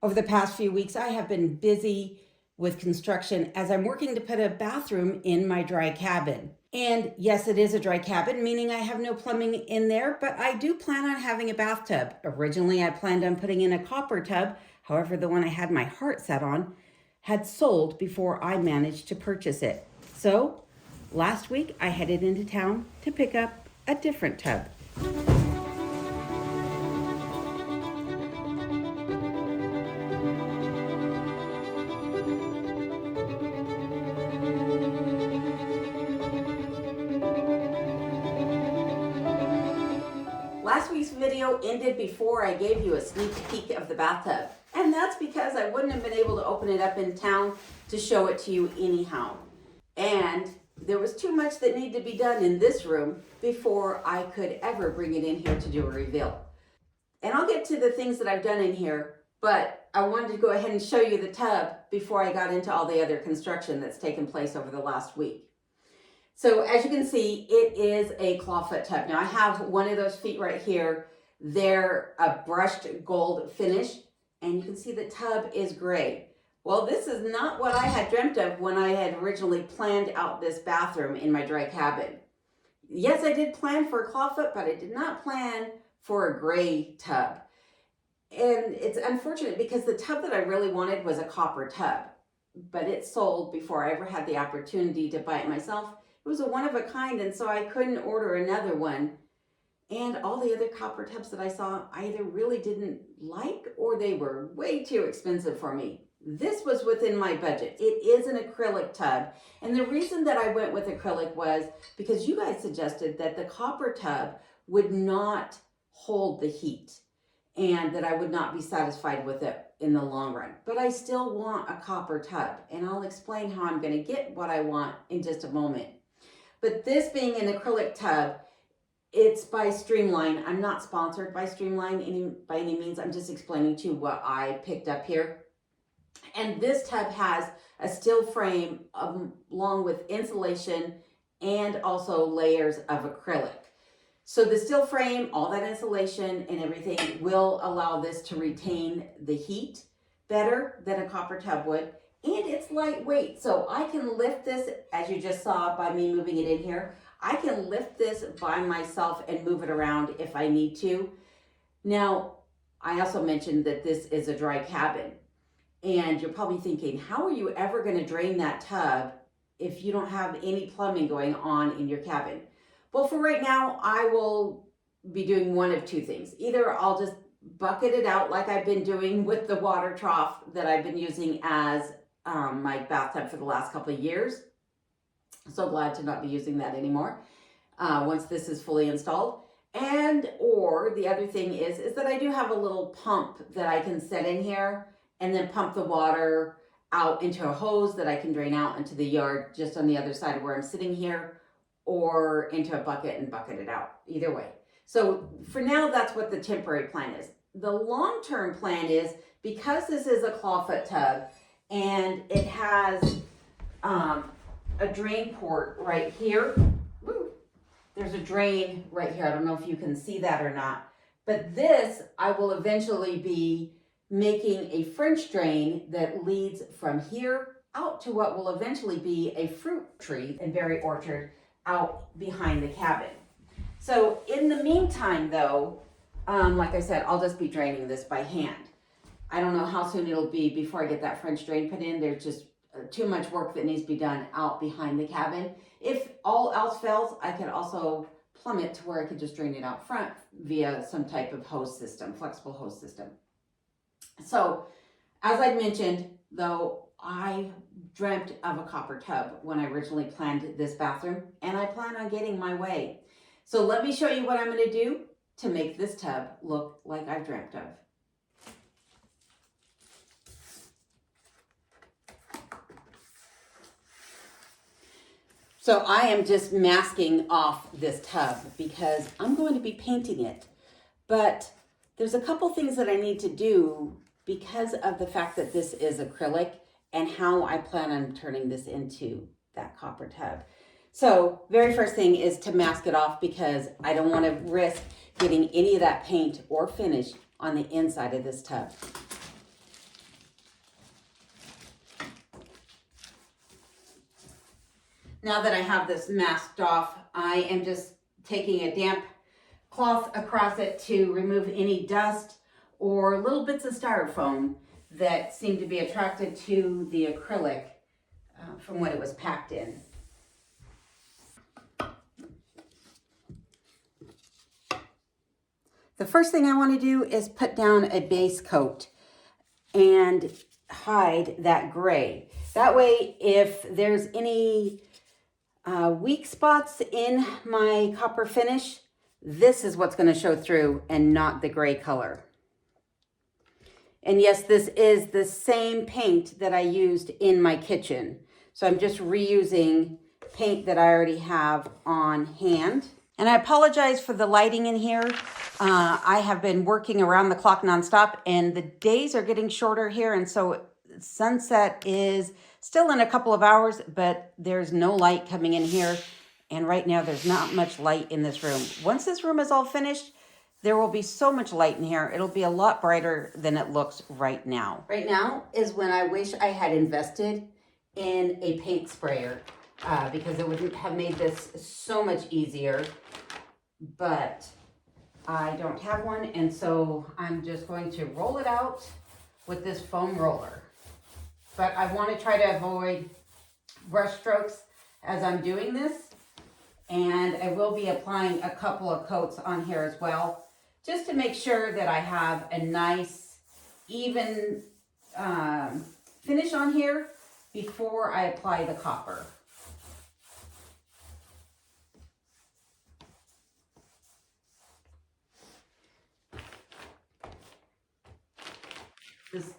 Over the past few weeks, I have been busy with construction as I'm working to put a bathroom in my dry cabin. And yes, it is a dry cabin, meaning I have no plumbing in there, but I do plan on having a bathtub. Originally, I planned on putting in a copper tub. However, the one I had my heart set on had sold before I managed to purchase it. So last week, I headed into town to pick up a different tub. Last week's video ended before I gave you a sneak peek of the bathtub. And that's because I wouldn't have been able to open it up in town to show it to you anyhow. And there was too much that needed to be done in this room before I could ever bring it in here to do a reveal. And I'll get to the things that I've done in here, but I wanted to go ahead and show you the tub before I got into all the other construction that's taken place over the last week. So as you can see, it is a clawfoot tub. Now I have one of those feet right here. They're a brushed gold finish, and you can see the tub is gray. Well, this is not what I had dreamt of when I had originally planned out this bathroom in my dry cabin. Yes, I did plan for a clawfoot, but I did not plan for a gray tub. And it's unfortunate because the tub that I really wanted was a copper tub, but it sold before I ever had the opportunity to buy it myself. It was a one of a kind, and so I couldn't order another one. And all the other copper tubs that I saw, I either really didn't like or they were way too expensive for me. This was within my budget. It is an acrylic tub. And the reason that I went with acrylic was because you guys suggested that the copper tub would not hold the heat and that I would not be satisfied with it in the long run. But I still want a copper tub, and I'll explain how I'm going to get what I want in just a moment. But this being an acrylic tub, it's by Streamline. I'm not sponsored by Streamline by any means. I'm just explaining to you what I picked up here. And this tub has a steel frame along with insulation and also layers of acrylic. So the steel frame, all that insulation and everything will allow this to retain the heat better than a copper tub would. And it's lightweight, so I can lift this, as you just saw by me moving it in here. I can lift this by myself and move it around if I need to. Now, I also mentioned that this is a dry cabin. And you're probably thinking, how are you ever going to drain that tub if you don't have any plumbing going on in your cabin? Well, for right now, I will be doing one of two things. Either I'll just bucket it out like I've been doing with the water trough that I've been using as my bathtub for the last couple of years. So glad to not be using that anymore once this is fully installed. And or the other thing is that I do have a little pump that I can set in here and then pump the water out into a hose that I can drain out into the yard just on the other side of where I'm sitting here, or into a bucket and bucket it out. Either way. So for now, that's what the temporary plan is. The long-term plan is, because this is a clawfoot tub and it has a drain port right here. Woo. There's a drain right here. I don't know if you can see that or not, but this I will eventually be making a French drain that leads from here out to what will eventually be a fruit tree and berry orchard out behind the cabin. So in the meantime though, like I said, I'll just be draining this by hand. I don't know how soon it'll be before I get that French drain put in. There's just too much work that needs to be done out behind the cabin. If all else fails, I could also plumb it to where I could just drain it out front via some type of hose system, flexible hose system. So as I mentioned, though, I dreamt of a copper tub when I originally planned this bathroom, and I plan on getting my way. So let me show you what I'm going to do to make this tub look like I've dreamt of. So I am just masking off this tub because I'm going to be painting it. But there's a couple things that I need to do because of the fact that this is acrylic and how I plan on turning this into that copper tub. So very first thing is to mask it off because I don't want to risk getting any of that paint or finish on the inside of this tub. Now that I have this masked off, I am just taking a damp cloth across it to remove any dust or little bits of styrofoam that seem to be attracted to the acrylic from what it was packed in. The first thing I want to do is put down a base coat and hide that gray. That way, if there's any weak spots in my copper finish, this is what's going to show through and not the gray color. And yes, this is the same paint that I used in my kitchen. So I'm just reusing paint that I already have on hand. And I apologize for the lighting in here. I have been working around the clock nonstop and the days are getting shorter here. And so sunset is still in a couple of hours, but there's no light coming in here. And right now there's not much light in this room. Once this room is all finished, there will be so much light in here. It'll be a lot brighter than it looks right now. Right now is when I wish I had invested in a paint sprayer because it would have made this so much easier. But I don't have one, and so I'm just going to roll it out with this foam roller. But I want to try to avoid brush strokes as I'm doing this. And I will be applying a couple of coats on here as well, just to make sure that I have a nice, even finish on here before I apply the copper. This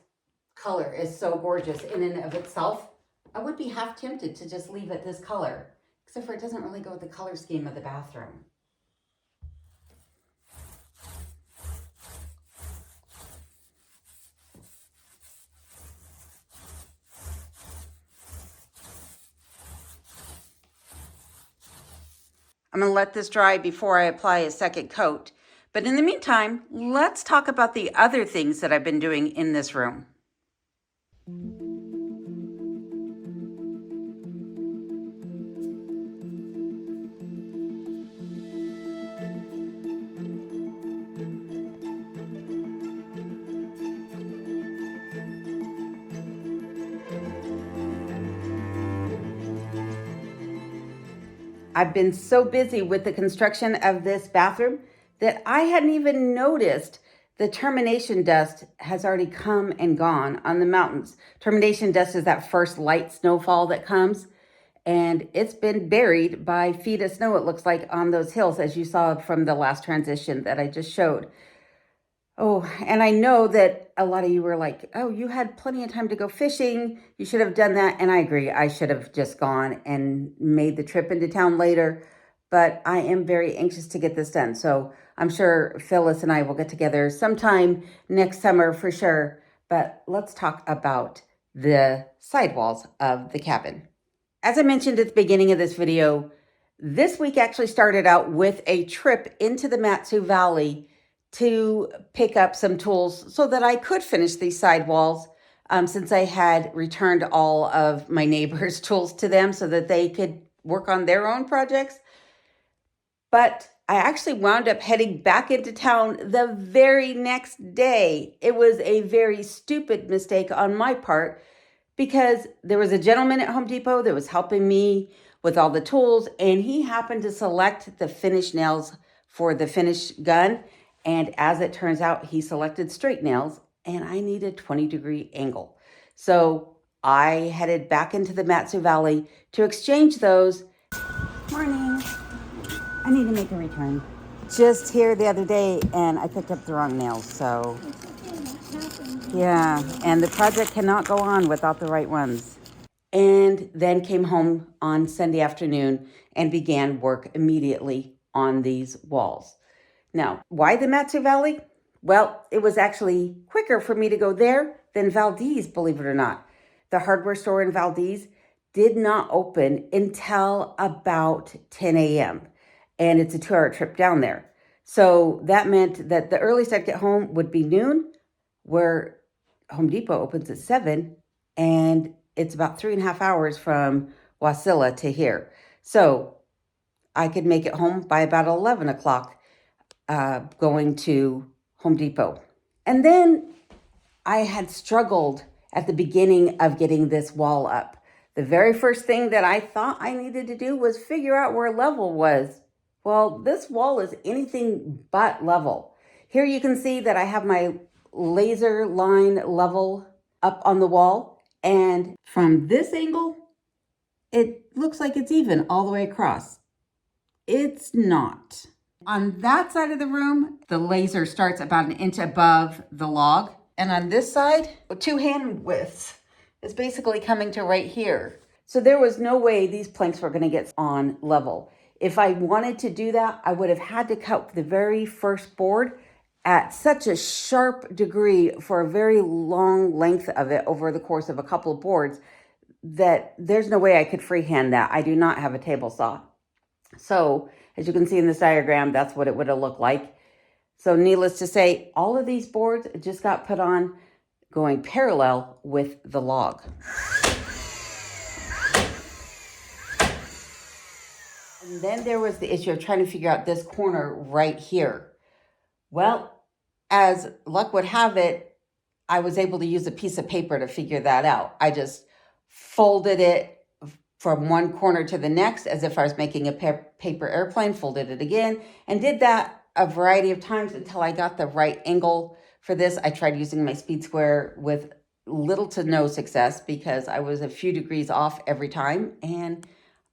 color is so gorgeous in and of itself. I would be half tempted to just leave it this color, except for it doesn't really go with the color scheme of the bathroom. I'm going to let this dry before I apply a second coat. But in the meantime, let's talk about the other things that I've been doing in this room. I've been so busy with the construction of this bathroom that I hadn't even noticed the termination dust has already come and gone on the mountains. Termination dust is that first light snowfall that comes, and it's been buried by feet of snow, it looks like, on those hills, as you saw from the last transition that I just showed. Oh, and I know that a lot of you were like, oh, you had plenty of time to go fishing. You should have done that. And I agree. I should have just gone and made the trip into town later. But I am very anxious to get this done. So I'm sure Phyllis and I will get together sometime next summer for sure. But let's talk about the sidewalls of the cabin. As I mentioned at the beginning of this video, this week actually started out with a trip into the Mat-Su Valley to pick up some tools so that I could finish these sidewalls since I had returned all of my neighbors' tools to them so that they could work on their own projects. But I actually wound up heading back into town the very next day. It was a very stupid mistake on my part because there was a gentleman at Home Depot that was helping me with all the tools, and he happened to select the finish nails for the finish gun. And as it turns out, he selected straight nails, and I need a 20-degree angle. So I headed back into the Mat-Su Valley to exchange those. Morning. I need to make a return. Just here the other day, and I picked up the wrong nails, so yeah. And the project cannot go on without the right ones. And then came home on Sunday afternoon and began work immediately on these walls. Now, why the Mat-Su Valley? Well, it was actually quicker for me to go there than Valdez, believe it or not. The hardware store in Valdez did not open until about 10 a.m. And it's a 2-hour trip down there. So that meant that the earliest I'd get home would be noon, where Home Depot opens at 7. And it's about 3.5 hours from Wasilla to here. So I could make it home by about 11 o'clock going to Home Depot. And then I had struggled at the beginning of getting this wall up. The very first thing that I thought I needed to do was figure out where level was. Well, this wall is anything but level. Here you can see that I have my laser line level up on the wall. And from this angle, it looks like it's even all the way across. It's not. On that side of the room, the laser starts about an inch above the log. And on this side, 2 hand widths is basically coming to right here. So there was no way these planks were going to get on level. If I wanted to do that, I would have had to cut the very first board at such a sharp degree for a very long length of it over the course of a couple of boards that there's no way I could freehand that. I do not have a table saw. So as you can see in this diagram, that's what it would have looked like. So needless to say, all of these boards just got put on going parallel with the log. And then there was the issue of trying to figure out this corner right here. Well, as luck would have it, I was able to use a piece of paper to figure that out. I just folded it from one corner to the next as if I was making a paper airplane, folded it again, and did that a variety of times until I got the right angle for this. I tried using my speed square with little to no success because I was a few degrees off every time, and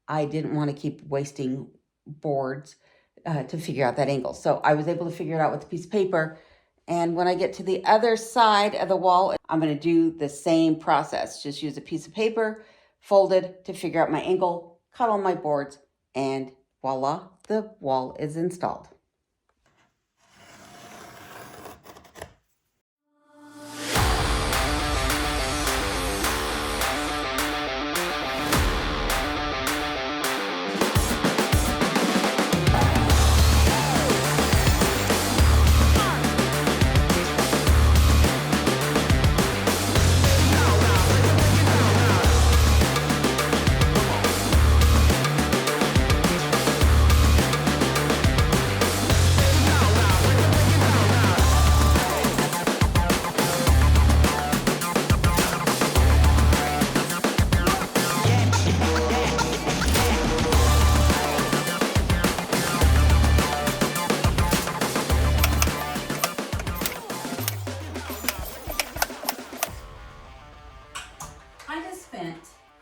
I didn't want to keep wasting boards to figure out that angle. So I was able to figure it out with a piece of paper. And when I get to the other side of the wall, I'm going to do the same process. Just use a piece of paper, fold it to figure out my angle, cut all my boards, and voila, the wall is installed.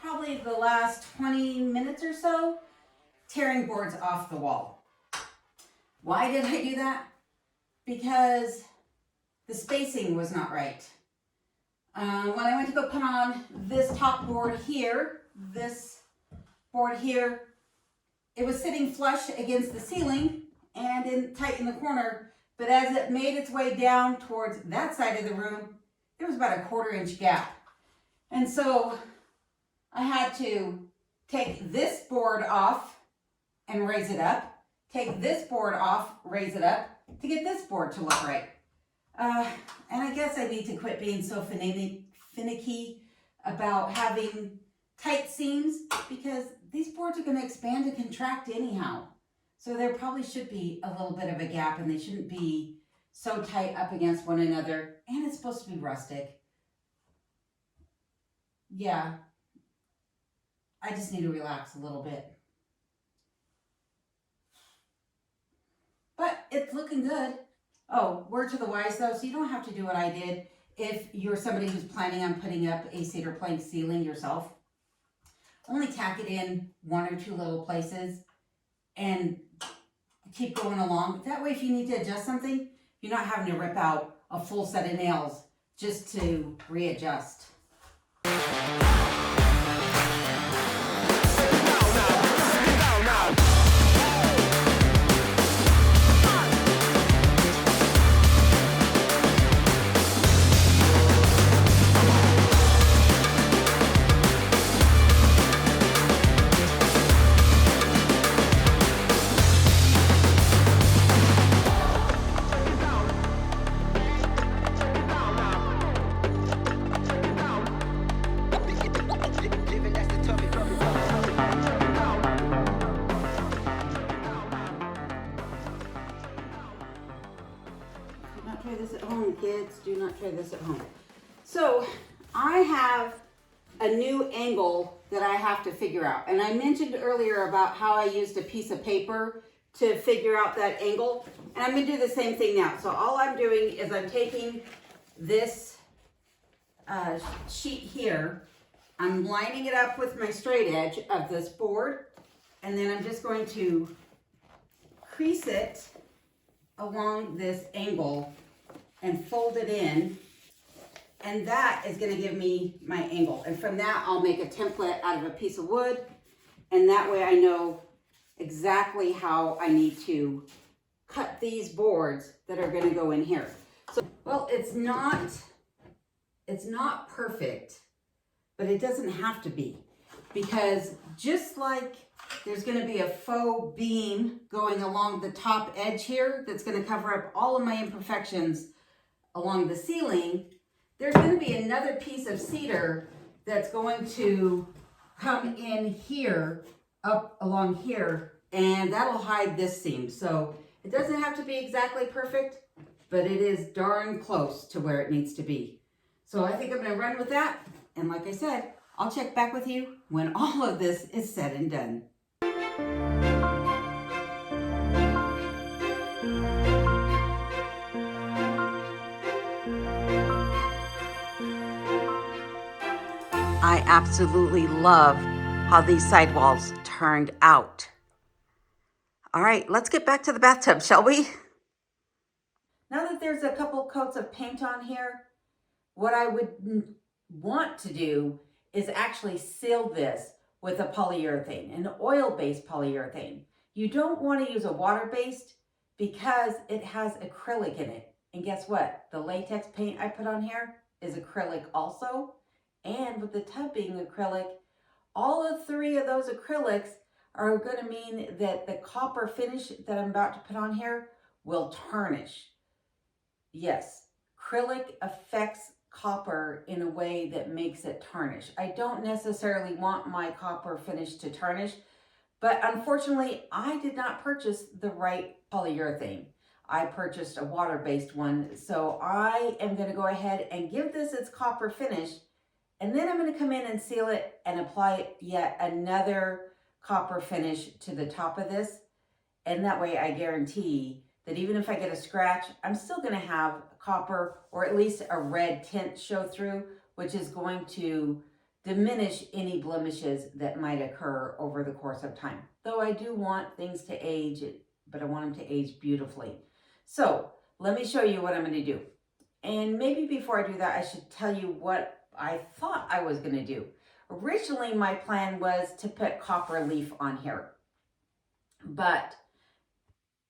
Probably the last 20 minutes or so tearing boards off the wall. Why did I do that? Because the spacing was not right. When I went to go put on this top board here, this board here, it was sitting flush against the ceiling and tight in the corner, but as it made its way down towards that side of the room, there was about a 1/4 inch gap. And so I had to take this board off and raise it up, take this board off, raise it up to get this board to look right. And I guess I need to quit being so finicky about having tight seams because these boards are going to expand and contract anyhow. So there probably should be a little bit of a gap and they shouldn't be so tight up against one another. And it's supposed to be rustic. Yeah. I just need to relax a little bit. But it's looking good. Oh, word to the wise though, so you don't have to do what I did if you're somebody who's planning on putting up a cedar plank ceiling yourself. Only tack it in 1 or 2 little places and keep going along. That way if you need to adjust something, you're not having to rip out a full set of nails just to readjust. So I have a new angle that I have to figure out. And I mentioned earlier about how I used a piece of paper to figure out that angle. And I'm gonna do the same thing now. So all I'm doing is I'm taking this sheet here, I'm lining it up with my straight edge of this board, and then I'm just going to crease it along this angle and fold it in, and that is going to give me my angle. And from that I'll make a template out of a piece of wood, and that way I know exactly how I need to cut these boards that are going to go in here. So, well, it's not perfect, but it doesn't have to be, because just like there's going to be a faux beam going along the top edge here that's going to cover up all of my imperfections along the ceiling, there's going to be another piece of cedar that's going to come in here, up along here, and that'll hide this seam. So it doesn't have to be exactly perfect, but it is darn close to where it needs to be. So I think I'm going to run with that. And like I said, I'll check back with you when all of this is said and done. I absolutely love how these sidewalls turned out. All right, let's get back to the bathtub, shall we? Now that there's a couple coats of paint on here, what I would want to do is actually seal this with a polyurethane, an oil-based polyurethane. You don't want to use a water-based because it has acrylic in it. And guess what? The latex paint I put on here is acrylic also. And with the tub being acrylic, all of three of those acrylics are going to mean that the copper finish that I'm about to put on here will tarnish. Yes, acrylic affects copper in a way that makes it tarnish. I don't necessarily want my copper finish to tarnish, but unfortunately I did not purchase the right polyurethane. I purchased a water-based one, so I am going to go ahead and give this its copper finish, and then I'm going to come in and seal it and apply yet another copper finish to the top of this, and that way I guarantee that even if I get a scratch, I'm still going to have copper or at least a red tint show through, which is going to diminish any blemishes that might occur over the course of time. Though I do want things to age, but I want them to age beautifully. So let me show you what I'm going to do. And maybe before I do that, I should tell you what I thought I was going to do. Originally, my plan was to put copper leaf on here, but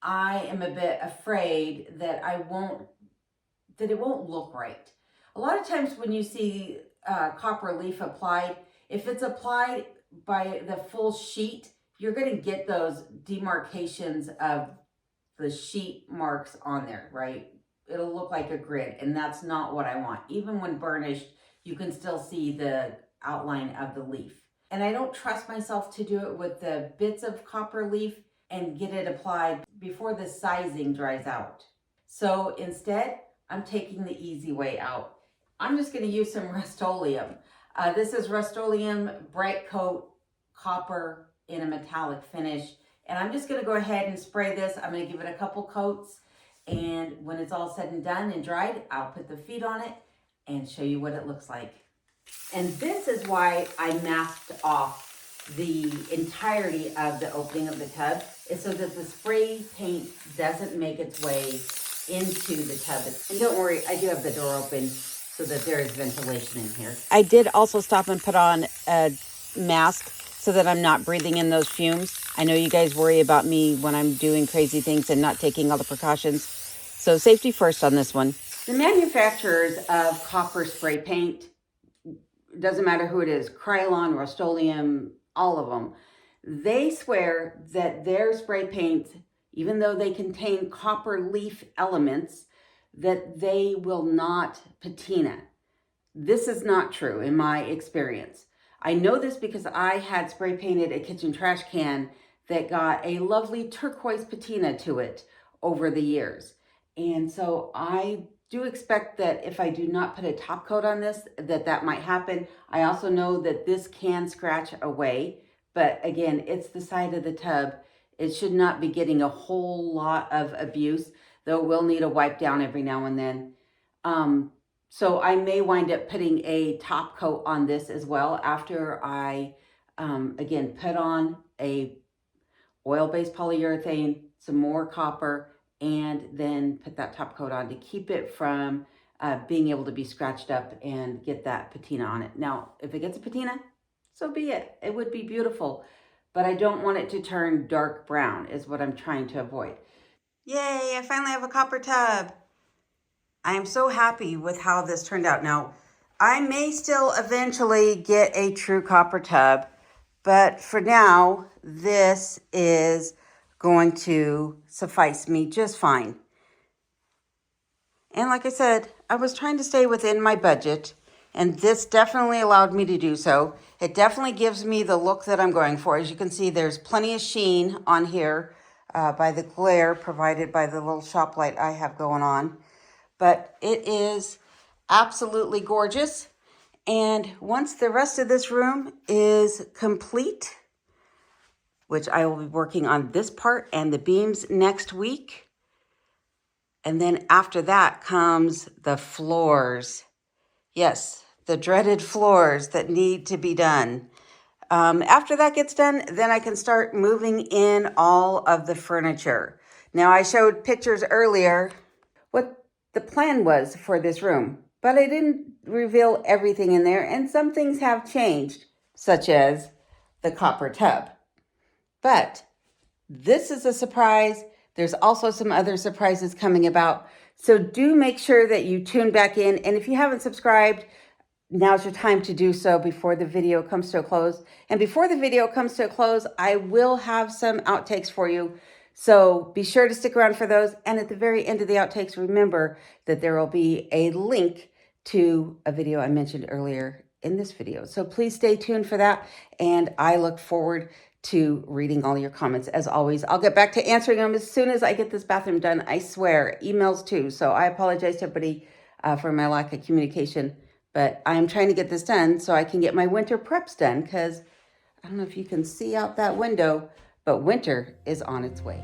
I am a bit afraid that it won't look right. A lot of times when you see copper leaf applied, if it's applied by the full sheet, you're going to get those demarcations of the sheet marks on there, right? It'll look like a grid, and that's not what I want. Even when burnished, you can still see the outline of the leaf. And I don't trust myself to do it with the bits of copper leaf and get it applied before the sizing dries out. So instead, I'm taking the easy way out. I'm just going to use some Rust-Oleum. This is Rust-Oleum Bright Coat Copper in a metallic finish. And I'm just going to go ahead and spray this. I'm going to give it a couple coats. And when it's all said and done and dried, I'll put the feet on it and show you what it looks like. And this is why I masked off the entirety of the opening of the tub, is so that the spray paint doesn't make its way into the tub. And don't worry, I do have the door open so that there is ventilation in here. I did also stop and put on a mask so that I'm not breathing in those fumes. I know you guys worry about me when I'm doing crazy things and not taking all the precautions. So safety first on this one. The manufacturers of copper spray paint, doesn't matter who it is, Krylon, Rust-Oleum, all of them, they swear that their spray paints, even though they contain copper leaf elements, that they will not patina. This is not true in my experience. I know this because I had spray painted a kitchen trash can that got a lovely turquoise patina to it over the years. And so I do expect that if I do not put a top coat on this, that might happen. I also know that this can scratch away, but again, it's the side of the tub. It should not be getting a whole lot of abuse, though it will need a wipe down every now and then. So I may wind up putting a top coat on this as well after I, again, put on a oil-based polyurethane, some more copper, and then put that top coat on to keep it from being able to be scratched up and get that patina on it. Now, if it gets a patina, so be it. It would be beautiful, but I don't want it to turn dark brown is what I'm trying to avoid. Yay, I finally have a copper tub. I am so happy with how this turned out. Now, I may still eventually get a true copper tub, but for now, this is going to suffice me just fine. And like I said, I was trying to stay within my budget, and this definitely allowed me to do so. It definitely gives me the look that I'm going for. As you can see, there's plenty of sheen on here by the glare provided by the little shop light I have going on. But it is absolutely gorgeous. And once the rest of this room is complete, which I will be working on this part and the beams next week. And then after that comes the floors. Yes, the dreaded floors that need to be done. After that gets done, then I can start moving in all of the furniture. Now, I showed pictures earlier what the plan was for this room, but I didn't reveal everything in there, and some things have changed, such as the copper tub. But this is a surprise. There's also some other surprises coming about. So do make sure that you tune back in. And if you haven't subscribed, now's your time to do so before the video comes to a close. And before the video comes to a close, I will have some outtakes for you. So be sure to stick around for those. And at the very end of the outtakes, remember that there will be a link to a video I mentioned earlier in this video. So please stay tuned for that. And I look forward to reading all your comments. As always, I'll get back to answering them as soon as I get this bathroom done. I swear, emails too. So I apologize to everybody for my lack of communication, but I'm trying to get this done so I can get my winter preps done, because I don't know if you can see out that window, but winter is on its way.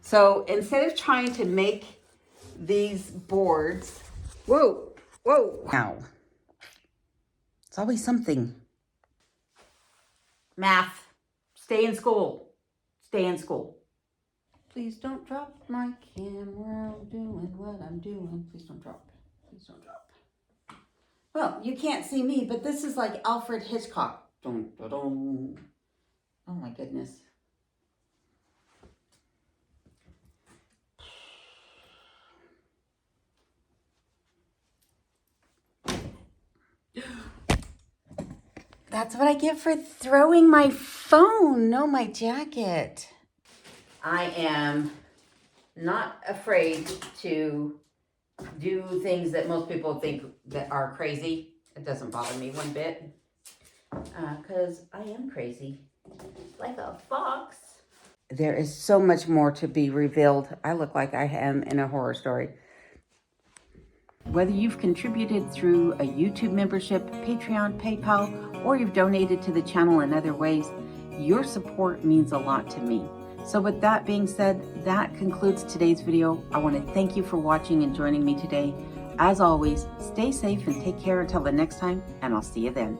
So instead of trying to make these boards, whoa, now, it's always something. Math, stay in school, stay in school. Please don't drop my camera, I'm doing what I'm doing. Please don't drop, please don't drop. Well, you can't see me, but this is like Alfred Hitchcock. Dun, dun, dun. Oh my goodness. That's what I get for throwing my phone, no, my jacket. I am not afraid to do things that most people think that are crazy. It doesn't bother me one bit, because I am crazy, like a fox. There is so much more to be revealed. I look like I am in a horror story. Whether you've contributed through a YouTube membership, Patreon, PayPal, or you've donated to the channel in other ways, your support means a lot to me. So with that being said, that concludes today's video. I want to thank you for watching and joining me today. As always, stay safe and take care until the next time, and I'll see you then.